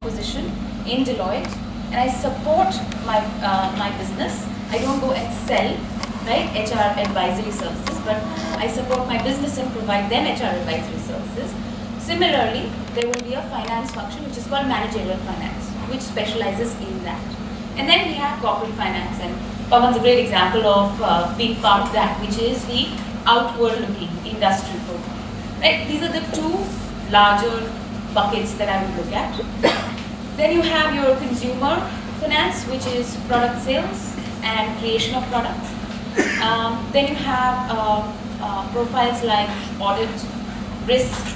position in Deloitte, and I support my business. I don't go and sell, right, HR advisory services, but I support my business and provide them HR advisory services. Similarly, there will be a finance function which is called managerial finance, which specializes in that. And then we have corporate finance, and Pawan's a great example of being part of that, which is the outward-looking industrial profile. Right? These are the two larger buckets that I would look at. Then you have your consumer finance, which is product sales and creation of products. Then you have profiles like audit, risk,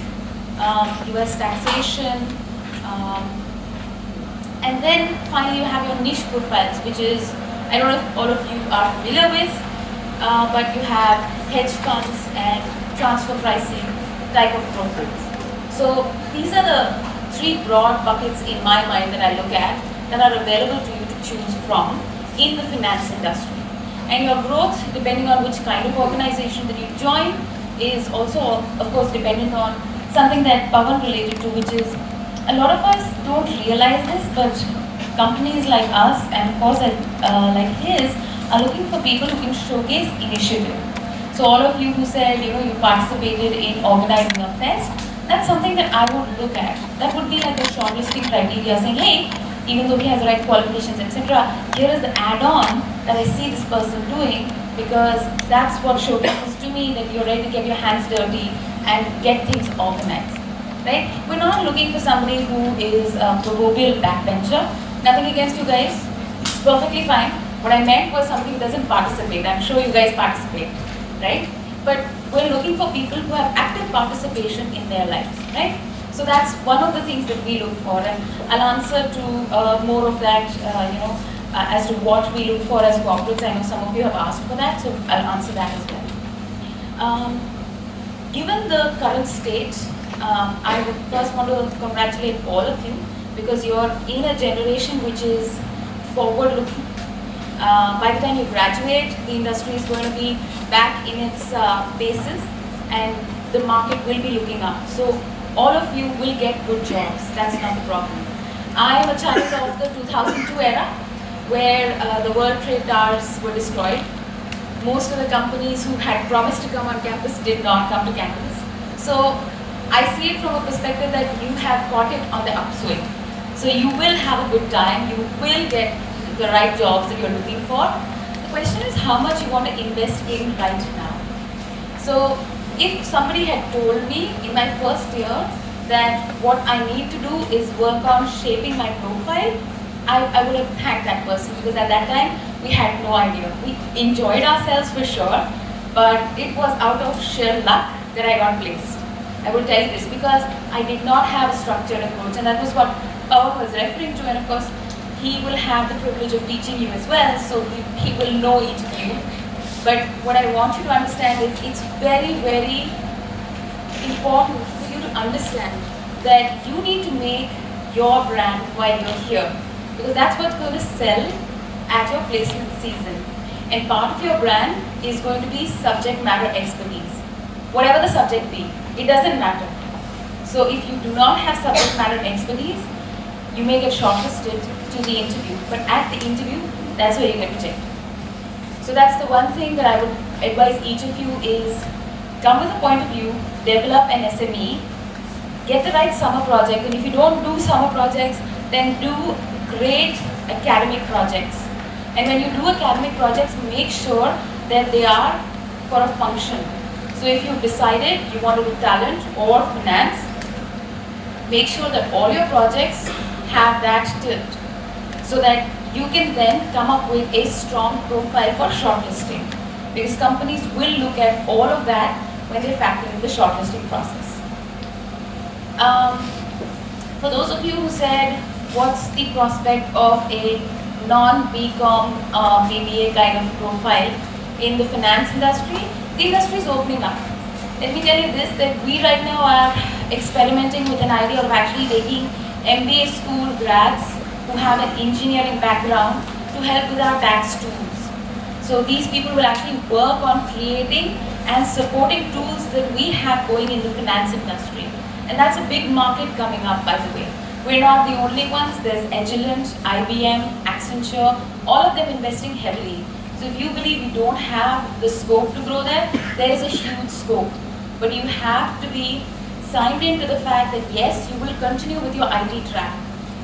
US taxation, and then finally you have your niche profiles, which is, I don't know if all of you are familiar with, but you have hedge funds and transfer pricing type of profiles. So these are the three broad buckets in my mind that I look at that are available to you to choose from in the finance industry. And your growth, depending on which kind of organization that you join, is also, of course, dependent on something that Pawan related to, which is a lot of us don't realize this, but companies like us and of course like his are looking for people who can showcase initiative. So all of you who said, you participated in organizing a fest, that's something that I would look at. That would be like the shortlisting criteria, saying, hey, even though he has the right qualifications, etc., here is the add-on that I see this person doing, because that's what showcases to me that you're ready to get your hands dirty and get things organized. Right? We're not looking for somebody who is a proverbial backbencher. Nothing against you guys. It's perfectly fine. What I meant was somebody who doesn't participate. I'm sure you guys participate, right? But we're looking for people who have active participation in their lives, right? So that's one of the things that we look for, and I'll answer to more of that, as to what we look for as corporates. I know some of you have asked for that, so I'll answer that as well. Given the current state, I would first want to congratulate all of you, because you're in a generation which is forward-looking. By the time you graduate, the industry is going to be back in its basis, and the market will be looking up. So all of you will get good jobs. That's not the problem. I am a child of the 2002 era, where the World Trade Towers were destroyed. Most of the companies who had promised to come on campus did not come to campus. So I see it from a perspective that you have caught it on the upswing. So you will have a good time, you will get the right jobs that you're looking for. The question is how much you want to invest in right now. So if somebody had told me in my first year that what I need to do is work on shaping my profile, I would have thanked that person, because at that time we had no idea. We enjoyed ourselves for sure, but it was out of sheer luck that I got placed. I will tell you this, because I did not have a structured approach, and that was what Pawan was referring to, and of course he will have the privilege of teaching you as well, so he will know each of you. But what I want you to understand is it's very, very important for you to understand that you need to make your brand while you're here, because that's what's going to sell at your placement season. And part of your brand is going to be subject matter expertise. Whatever the subject be, it doesn't matter. So if you do not have subject matter expertise, you may get shortlisted to the interview, but at the interview, that's where you get rejected. So that's the one thing that I would advise each of you is come with a point of view, develop an SME, get the right summer project, and if you don't do summer projects, then do great academic projects. And when you do academic projects, make sure that they are for a function. So if you've decided you want to do talent or finance, make sure that all your projects have that tilt, so that you can then come up with a strong profile for shortlisting, because companies will look at all of that when they factor in the shortlisting process. For those of you who said, what's the prospect of a non-BCom BBA kind of profile in the finance industry? The industry is opening up. Let me tell you this, that we right now are experimenting with an idea of actually taking MBA school grads who have an engineering background to help with our tax tools. So these people will actually work on creating and supporting tools that we have going in the finance industry. And that's a big market coming up, by the way. We're not the only ones. There's Agilent, IBM, Accenture, all of them investing heavily. So if you believe you don't have the scope to grow there, there is a huge scope. But you have to be signed into the fact that yes, you will continue with your IT track.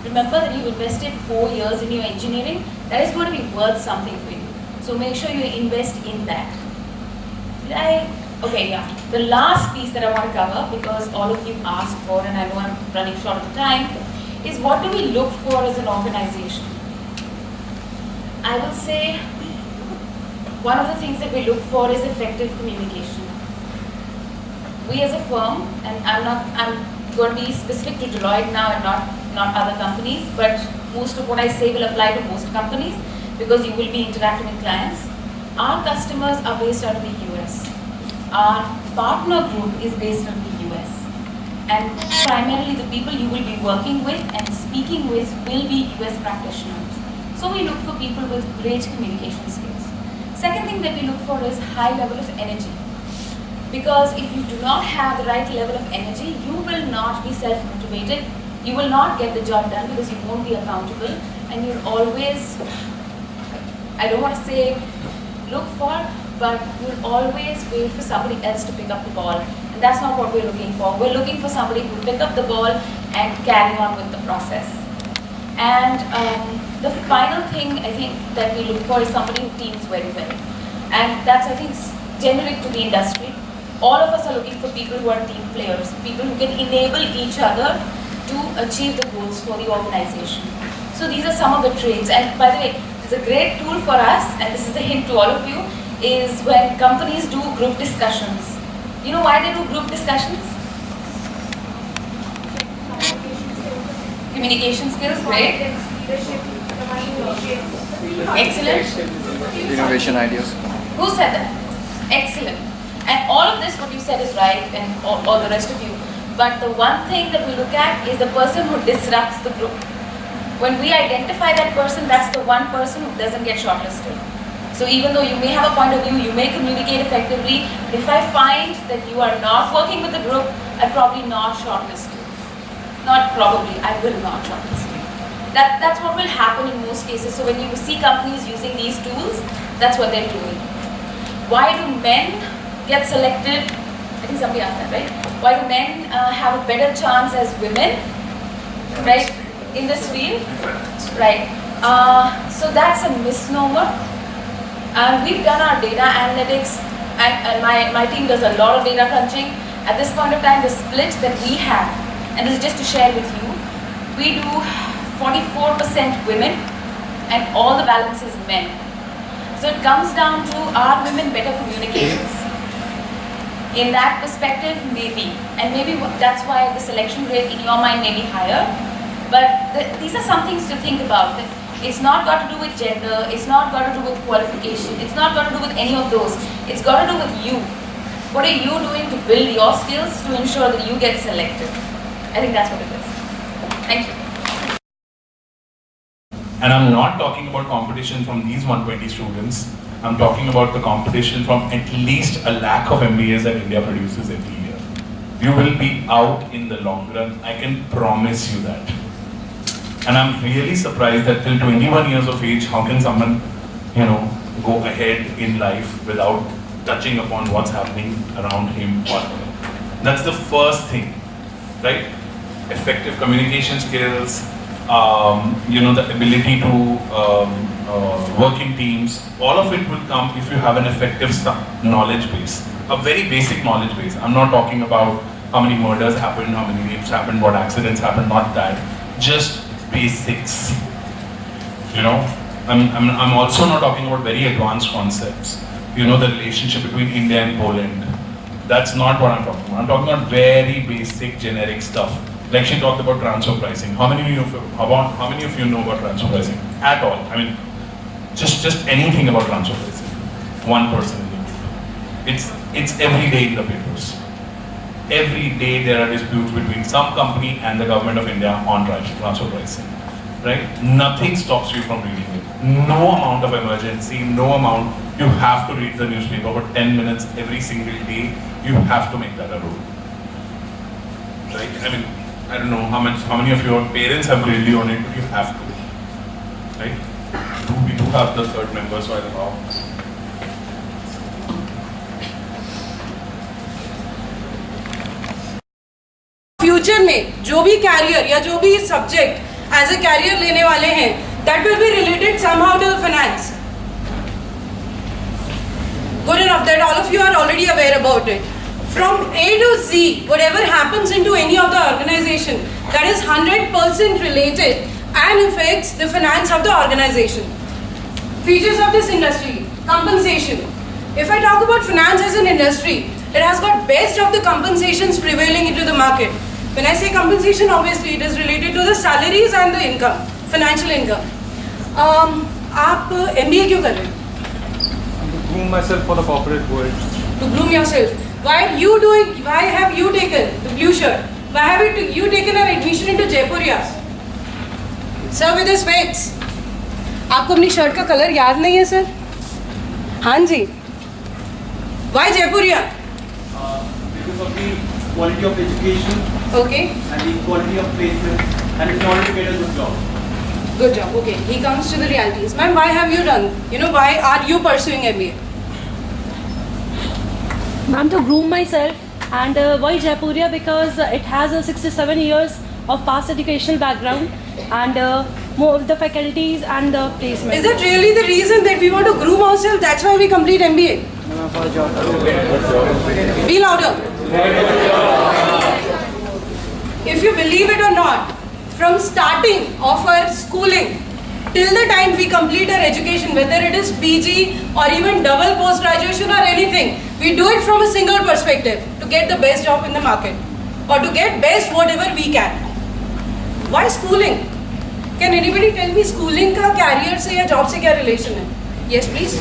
Remember that you invested 4 years in your engineering. That is going to be worth something for you. So make sure you invest in that. Okay, yeah. The last piece that I want to cover, because all of you asked for, and I know I'm running short of time, is what do we look for as an organization? I will say one of the things that we look for is effective communication. We as a firm, and I'm going to be specific to Deloitte now and not other companies, but most of what I say will apply to most companies because you will be interacting with clients. Our customers are based out of the US. Our partner group is based out of the US. And primarily the people you will be working with and speaking with will be US practitioners. So we look for people with great communication skills. Second thing that we look for is high level of energy. Because if you do not have the right level of energy, you will not be self-motivated. You will not get the job done because you won't be accountable, and you'll always, I don't want to say look for, but you'll always wait for somebody else to pick up the ball. And that's not what we're looking for. We're looking for somebody who will pick up the ball and carry on with the process. And the final thing I think that we look for is somebody who teams very well. And that's, I think, generic to the industry. All of us are looking for people who are team players, people who can enable each other to achieve the goals for the organization. So these are some of the traits. And by the way, it's a great tool for us, and this is a hint to all of you, is when companies do group discussions. You know why they do group discussions? Communication skills, great. Excellent. Innovation ideas. Who said that? Excellent. And all of this, what you said is right, and all the rest of you. But the one thing that we look at is the person who disrupts the group. When we identify that person, that's the one person who doesn't get shortlisted. So even though you may have a point of view, you may communicate effectively, but if I find that you are not working with the group, I'll probably not shortlist you. Not probably, I will not shortlist you. That's what will happen in most cases. So when you see companies using these tools, that's what they're doing. Why do men get selected? I think somebody asked that, right? Why do men have a better chance as women, right, in this field? Right. So that's a misnomer. We've done our data analytics, and my team does a lot of data crunching. At this point of time, the split that we have, and this is just to share with you, we do 44% women, and all the balance is men. So it comes down to, are women better communicators? In that perspective, maybe. And maybe that's why the selection rate in your mind may be higher. But these are some things to think about. It's not got to do with gender, it's not got to do with qualification, it's not got to do with any of those. It's got to do with you. What are you doing to build your skills to ensure that you get selected? I think that's what it is. Thank you. And I'm not talking about competition from these 120 students. I'm talking about the competition from at least a lakh of MBAs that India produces every year. You will be out in the long run. I can promise you that. And I'm really surprised that till 21 years of age, how can someone, go ahead in life without touching upon what's happening around him or her. That's the first thing, right? Effective communication skills, the ability to work in teams, all of it will come if you have an effective knowledge base, a very basic knowledge base. I'm not talking about how many murders happened, how many rapes happened, what accidents happened, not that. Just basics. I'm also not talking about very advanced concepts. The relationship between India and Poland. That's not what I'm talking about. I'm talking about very basic, generic stuff. Like she talked about transfer pricing. How many of you know about transfer pricing at all? I mean, just anything about transfer pricing. One person in the group. It's every day in the papers. Every day there are disputes between some company and the government of India on transfer pricing. Right? Nothing stops you from reading it. No amount of emergency, no amount. You have to read the newspaper for 10 minutes every single day. You have to make that a rule. Right? I mean, I don't know how many of your parents have really on it, but you have to, right? We do have the third member, so I don't know. Future में जो भी career या जो भी subject as a career लेने वाले हैं, that will be related somehow to finance. Good enough that all of you are already aware about it. From A to Z, whatever happens into any of the organization, that is 100% related and affects the finance of the organization. Features of this industry, compensation. If I talk about finance as an industry, it has got best of the compensations prevailing into the market. When I say compensation, obviously it is related to the salaries and the income, financial income. आप MBA क्यों कर रहे हैं? Groom myself for the corporate world. To groom yourself. Why have you taken the blue shirt? Why have you taken an admission into Jaipurias? Sir with his specs. आपको अपनी shirt का colour याद नहीं है सर? हाँ जी. Why Jaipuria? Because of the quality of education Okay. and the quality of placement and in order to get a good job. Good job. Okay. He comes to the realities. Ma'am, why have you done? Why are you pursuing MBA? Ma'am, to groom myself. And why Jaipuria? Because it has 67 years of past educational background and more of the faculties and the placement. Is that really the reason that we want to groom ourselves? That's why we complete MBA? Be louder. If you believe it or not, from starting of our schooling till the time we complete our education, whether it is PG or even double post-graduation or anything, we do it from a single perspective to get the best job in the market or to get best whatever we can. Why schooling? Can anybody tell me schooling का career से या job से क्या relation है? Yes, please.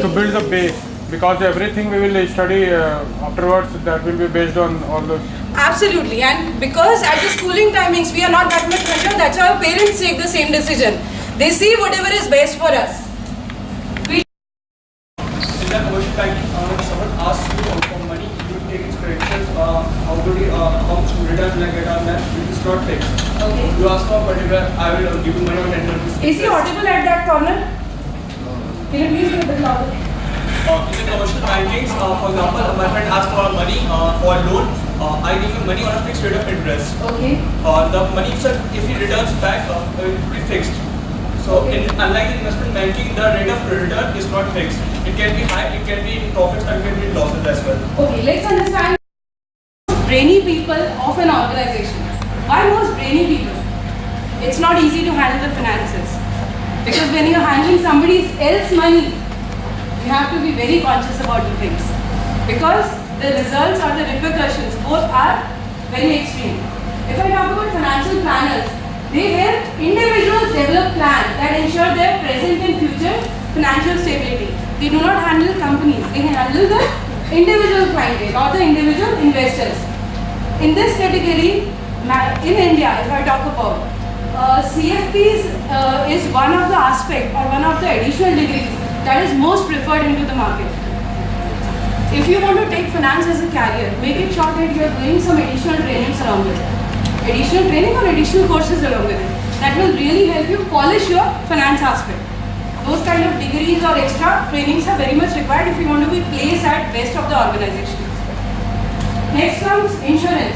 To build the base, because everything we will study afterwards, that will be based on all the. Absolutely, and because at the schooling timings we are not that much pressure, that's why our parents take the same decision. They see whatever is best for us. In the commercial banking, when someone asks you for money, you take its credentials, how much return will I get on that? It is not fixed. Okay. You ask for a particular, I will give you money on 10 rupees. Is he audible at that corner? Can you please be a bit louder? In the commercial bankings, for example, my friend asked for money for a loan. I give him money on a fixed rate of interest. Okay. The money, sir, if he returns back, it will be fixed. So, unlike in investment banking, the rate of return is not fixed. It can be high, it can be in profits, and it can be in losses as well. Okay, let's understand brainy people of an organization. Why most brainy people? It's not easy to handle the finances. Because when you're handling somebody else's money, you have to be very conscious about the things. Because the results or the repercussions both are very extreme. If I talk about financial planners, they help individuals develop plans that ensure their present and future financial stability. They do not handle companies, they handle the individual clientele or the individual investors. In this category, in India, if I talk about, CFPs is one of the aspect or one of the additional degrees that is most preferred into the market. If you want to take finance as a career, make it sure that you are doing some additional trainings around it. Additional training or additional courses along with it. That will really help you polish your finance aspect. Those kind of degrees or extra trainings are very much required if you want to be placed at best of the organizations. Next comes insurance.